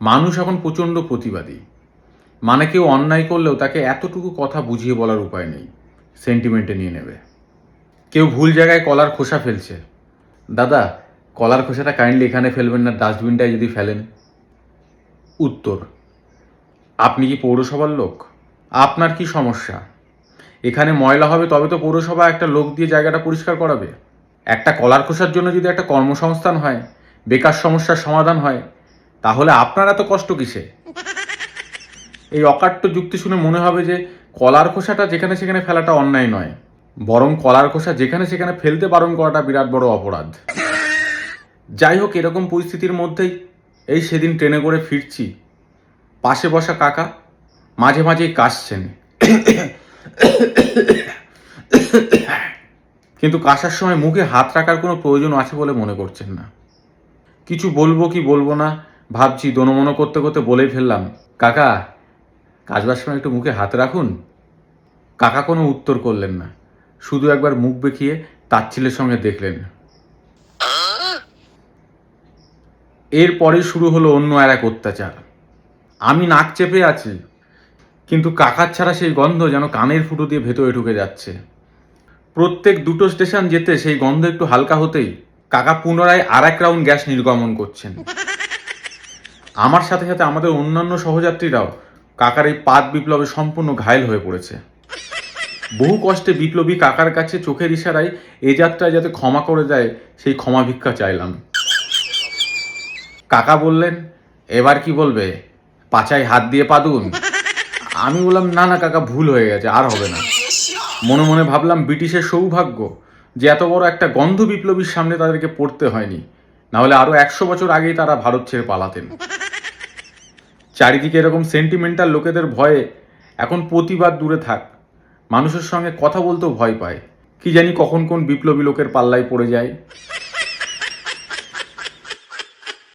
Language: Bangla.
মানুষ এখন প্রচণ্ড প্রতিবাদী। মানে কেউ অন্যায় করলেও তাকে এতটুকু কথা বুঝিয়ে বলার উপায় নেই, সেন্টিমেন্টে নিয়ে নেবে। কেউ ভুল জায়গায় কলার খোসা ফেলছে, দাদা কলার খোসাটা কাইন্ডলি এখানে ফেলবেন না, ডাস্টবিনটায় যদি ফেলেন। উত্তর, আপনি কি পৌরসভার লোক? আপনার কি সমস্যা? এখানে ময়লা হবে তবে তো পৌরসভা একটা লোক দিয়ে জায়গাটা পরিষ্কার করাবে। একটা কলার খোসার জন্য যদি একটা কর্মসংস্থান হয়, বেকার সমস্যার সমাধান হয়, তাহলে আপনার এত কষ্ট কিসে? এই অকাট্য যুক্তি শুনে মনে হবে যে কলার খোসাটা যেখানে সেখানে ফেলাটা অন্যায় নয়, বরং কলার খোসা যেখানে সেখানে ফেলতে বারণ করাটা বিরাট বড় অপরাধ। যাই হোক, এরকম পরিস্থিতির মধ্যেই এই সেদিন ট্রেনে করে ফিরছি, পাশে বসা কাকা মাঝে মাঝেই কাশছেন, কিন্তু কাশার সময় মুখে হাত রাখার কোনো প্রয়োজন আছে বলে মনে করছেন না। কিছু বলবো কি বলবো না ভাবছি, দোনমনো করতে করতে বলেই ফেললাম, কাকা কাশবার সময় একটু মুখে হাত রাখুন। কাকা কোনো উত্তর করলেন না, শুধু একবার মুখ বেঁকিয়ে তাচ্ছিলের সঙ্গে দেখলেন। এরপরে শুরু হলো অন্য আর এক অত্যাচার। আমি নাক চেপে আছি, কিন্তু কাকার ছাড়া সেই গন্ধ যেন কানের ফুটো দিয়ে ভেতরে ঢুকে যাচ্ছে। প্রত্যেক দুটো স্টেশন যেতে সেই গন্ধ একটু হালকা হতেই কাকা পুনরায় আর এক রাউন্ড গ্যাস নির্গমন করছেন। আমার সাথে সাথে আমাদের অন্যান্য সহযাত্রীরাও কাকার এই পাদ বিপ্লবে সম্পূর্ণ ঘায়েল হয়ে পড়েছে। বহু কষ্টে বিপ্লবী কাকার কাছে চোখের ইশারায় এ যাত্রায় যাতে ক্ষমা করে দেয় সেই ক্ষমা ভিক্ষা চাইলাম। কাকা বললেন, এবার কি বলবে, পাছায় হাত দিয়ে পাদুন? আমি বললাম, না না কাকা, ভুল হয়ে গেছে, আর হবে না। মনে মনে ভাবলাম, ব্রিটিশের সৌভাগ্য যে এত বড় একটা গন্ধ বিপ্লবীর সামনে তাদেরকে পড়তে হয়নি, না হলে আরো 100 বছর আগেই তারা ভারত ছেড়ে পালাতেন। চারিদিকে এরকম সেন্টিমেন্টাল লোকেদের ভয়ে এখন প্রতিবাদ দূরে থাক, মানুষের সঙ্গে কথা বলতেও ভয় পায়। কি জানি কখন কোন বিপ্লবী লোকের পাল্লায় পড়ে যায়।